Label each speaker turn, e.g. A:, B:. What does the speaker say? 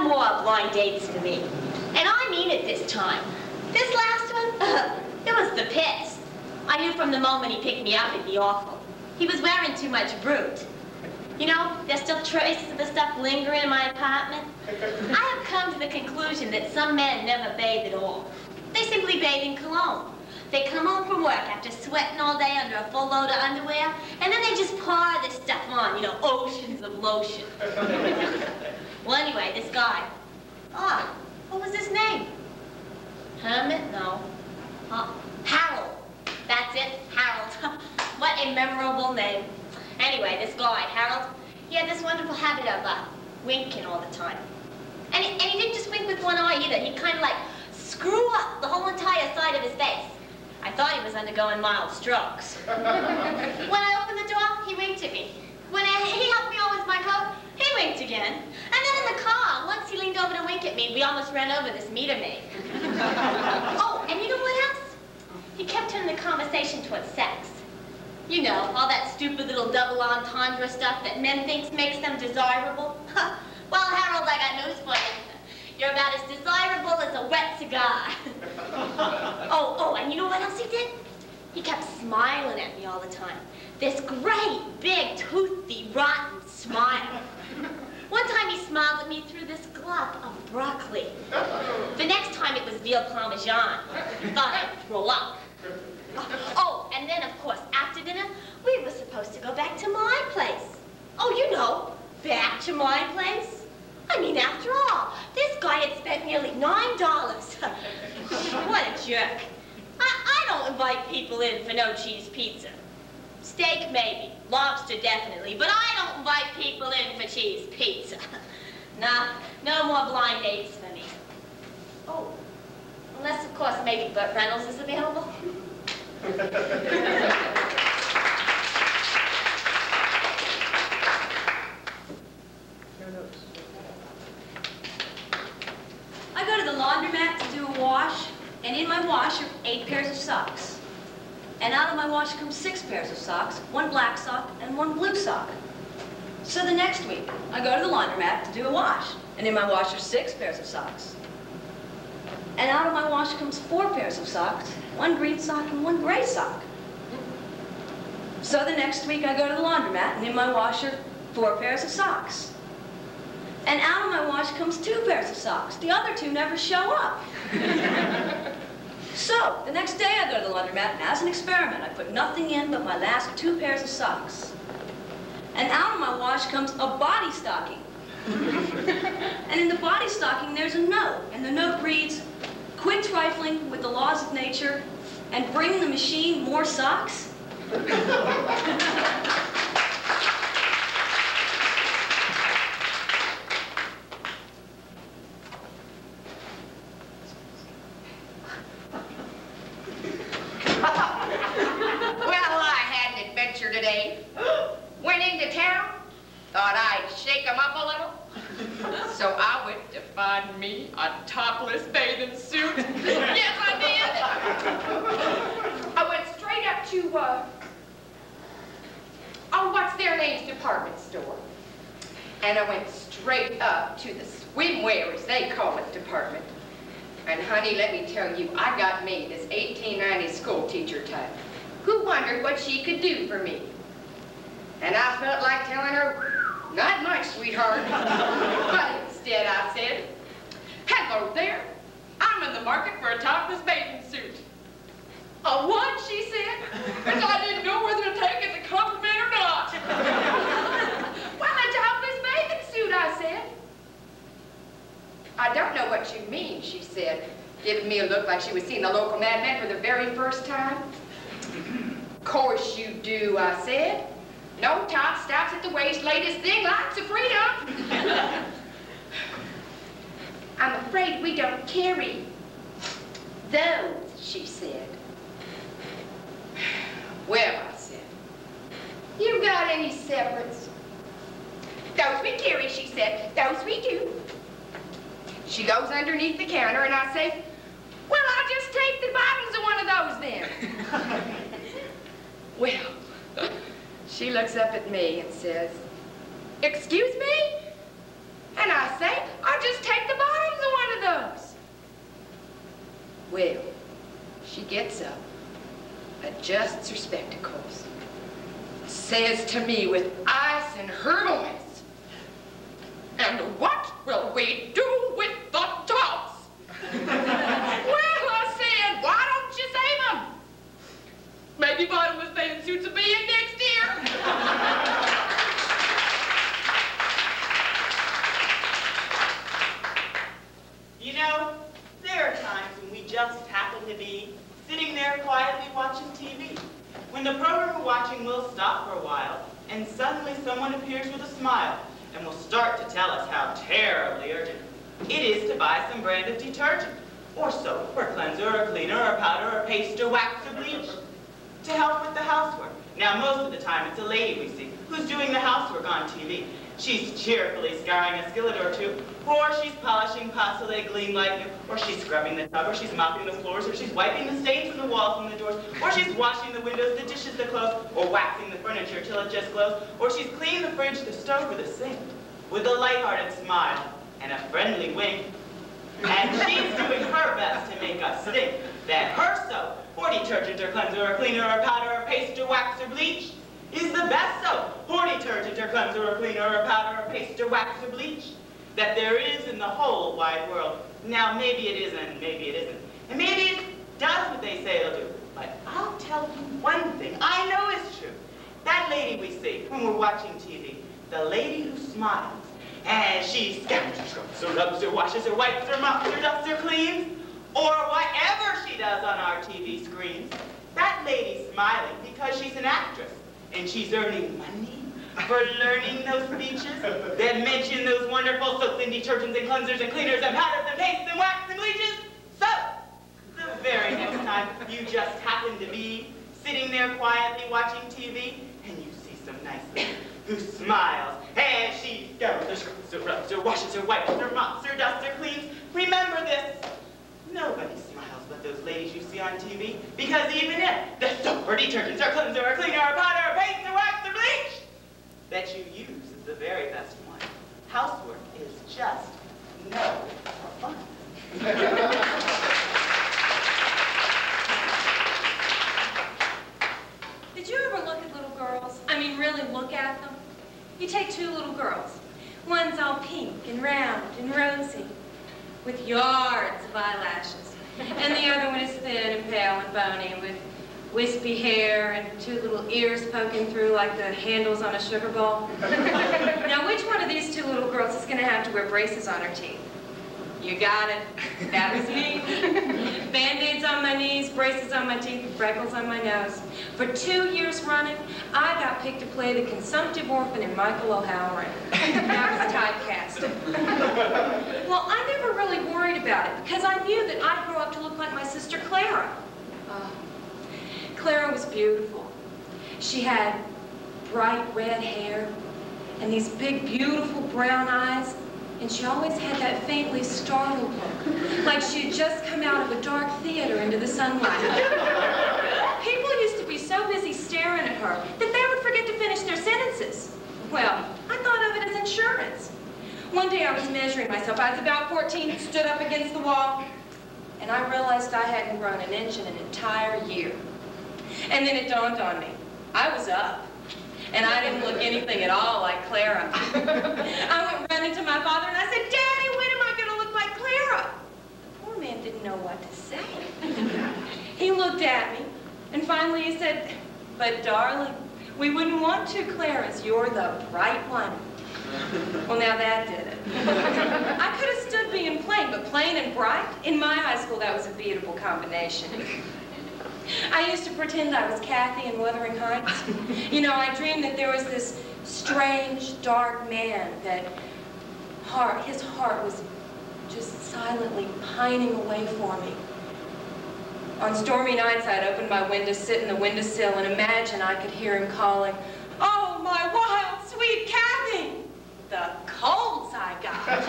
A: No more blind dates for me. And I mean it this time. This last one, it was the pits. I knew from the moment he picked me up it'd be awful. He was wearing too much brute. You know, there's still traces of the stuff lingering in my apartment. I have come to the conclusion that some men never bathe at all. They simply bathe in cologne. They come home from work after sweating all day under a full load of underwear, and then they just pour this stuff on, you know, oceans of lotion. Well, anyway, this guy. What was his name? Hermit? No. Harold. That's it, Harold. What a memorable name. Anyway, this guy, Harold, he had this wonderful habit of winking all the time. And he didn't just wink with one eye either. He'd kind of like screw up the whole entire side of his face. I thought he was undergoing mild strokes. When I opened the door, he winked at me. When he helped me on with my coat, he winked again. And then in the car, once he leaned over to wink at me, we almost ran over this meter maid. Oh, and you know what else? He kept turning the conversation towards sex. You know, all that stupid little double entendre stuff that men think makes them desirable. Well, Harold, I got news for you. You're about as desirable as a wet cigar. Oh, and you know what else he did? He kept smiling at me all the time. This great, big, toothy, rotten smile. One time he smiled at me through this glove of broccoli. The next time it was veal parmesan. Thought I'd throw up. Oh, and then, of course, after dinner, we were supposed to go back to my place. Oh, you know, back to my place. I mean, after all, this guy had spent nearly $9. What a jerk. I don't invite people in for no cheese pizza. Steak, maybe. Lobster, definitely. But I don't invite people in for cheese pizza. Nah, no more blind dates for me. Oh, unless, of course, maybe Burt Reynolds is available.
B: I go to the laundromat to do a wash, and in my wash are 8 pairs of socks. And out of my wash comes 6 pairs of socks, 1 black sock and 1 blue sock. So the next week, I go to the laundromat to do a wash, and in my wash are 6 pairs of socks. And out of my wash comes 4 pairs of socks, 1 green sock and 1 gray sock. So the next week I go to the laundromat, and in my wash are 4 pairs of socks. And out of my wash comes 2 pairs of socks. The other 2 never show up. So the next day I go to the laundromat, and as an experiment, I put nothing in but my last 2 pairs of socks. And out of my wash comes a body stocking. And in the body stocking, there's a note, and the note reads, "Quit trifling with the laws of nature and bring the machine more socks."
C: Well, I had an adventure today. Went into town, thought I'd shake 'em up a little. So I went to find me a topless bathing suit. Yes, I did. I went straight up to, what's their name's department store. And I went straight up to the swimwear, as they call it, department. And honey, let me tell you, I got me this 1890s school teacher type who wondered what she could do for me. And I felt like telling her, "Not much, sweetheart." But instead I said, "Hello there. I'm in the market for a topless bathing suit." "A what?" she said, and I didn't know whether to take it as a compliment or not. "Well, a topless bathing suit," I said. "I don't know what you mean," she said, giving me a look like she was seeing the local Mad Men for the very first time. "Course you do," I said. "No top, stops at the waist, latest thing, lots of freedom." "I'm afraid we don't carry those," she said. "Well," I said, "you got any separates?" "Those we carry," she said. "Those we do." She goes underneath the counter, and I say, "Well, I'll just take the bottoms of one of those then." Well, she looks up at me and says, "Excuse me?" And And I say, I'll just take the bottoms of one of those. Well, she gets up, adjusts her spectacles, says to me with ice in her voice, "And what will we do with the tops?" Well, I said, why don't you save them? Maybe bottomless bathing suits will be in next year.
D: You know, there are times when we just happen to be sitting there quietly watching TV. When the program we're watching will stop for a while, and suddenly someone appears with a smile and will start to tell us how terribly urgent it is to buy some brand of detergent, or soap, or cleanser, or cleaner, or powder, or paste, or wax, or bleach, to help with the housework. Now, most of the time, it's a lady we see who's doing the housework on TV. She's cheerfully scouring a skillet or two, or she's polishing pots so they gleam like new, or she's scrubbing the tub, or she's mopping the floors, or she's wiping the stains from the walls and the doors, or she's washing the windows, the dishes, the clothes, or waxing the furniture till it just glows, or she's cleaning the fridge, the stove, or the sink, with a light-hearted smile and a friendly wink. And she's doing her best to make us think that her soap, or detergent, or cleanser, or cleaner, or powder, or paste, or wax, or bleach, is the best soap, or detergent, or cleanser, or cleaner, or powder, or paste, or wax, or bleach that there is in the whole wide world. Now, maybe it isn't, maybe it isn't. And maybe it does what they say it'll do. But I'll tell you one thing I know is true. That lady we see when we're watching TV, the lady who smiles, and she scouts her, scrubs her, rubs her, washes her, wipes her, mops her, dusts her, cleans, or whatever she does on our TV screens, that lady's smiling because she's an actress, and she's earning money for learning those speeches that mention those wonderful soaps and detergents and cleansers and cleaners and powders and pastes and wax and bleaches. So, the very next time you just happen to be sitting there quietly watching TV and you see some nice lady who smiles and she scours her, scrubs her, rubs her, washes her, wipes her, mops her, dusts her, cleans, remember this. Nobody smiles but those ladies you see on TV, because even if the soap or detergents or cleanser or cleaner or powder or paste or wax or bleach that you use is the very best one, housework is just no fun.
B: Did you ever look at little girls? I mean, really look at them? You take two little girls. One's all pink and round and rosy, with yards of eyelashes. And the other one is thin and pale and bony, with wispy hair and two little ears poking through like the handles on a sugar bowl. Now, which one of these two little girls is going to have to wear braces on her teeth? You got it. That was me. Band-aids on my knees, braces on my teeth, freckles on my nose. For 2 years running, I got picked to play the consumptive orphan in Michael O'Halloran. That was typecast. Well, I never really worried about it because I knew that I'd grow up to look like my sister Clara. Clara was beautiful. She had bright red hair and these big, beautiful brown eyes. And she always had that faintly startled look, like she had just come out of a dark theater into the sunlight. People used to be so busy staring at her that they would forget to finish their sentences. Well, I thought of it as insurance. One day I was measuring myself. I was about 14, stood up against the wall, and I realized I hadn't grown an inch in an entire year. And then it dawned on me. I was up. And I didn't look anything at all like Clara. I went running to my father and I said, "Daddy, when am I going to look like Clara?" The poor man didn't know what to say. He looked at me and finally he said, "But darling, we wouldn't want two Claras. You're the bright one." Well, now that did it. I could have stood being plain, but plain and bright? In my high school, that was a beautiful combination. I used to pretend I was Kathy in Wuthering Heights. You know, I dreamed that there was this strange, dark man that his heart was just silently pining away for me. On stormy nights, I'd open my window, sit in the windowsill, and imagine I could hear him calling, "Oh, my wild, sweet Kathy!" The colds I got.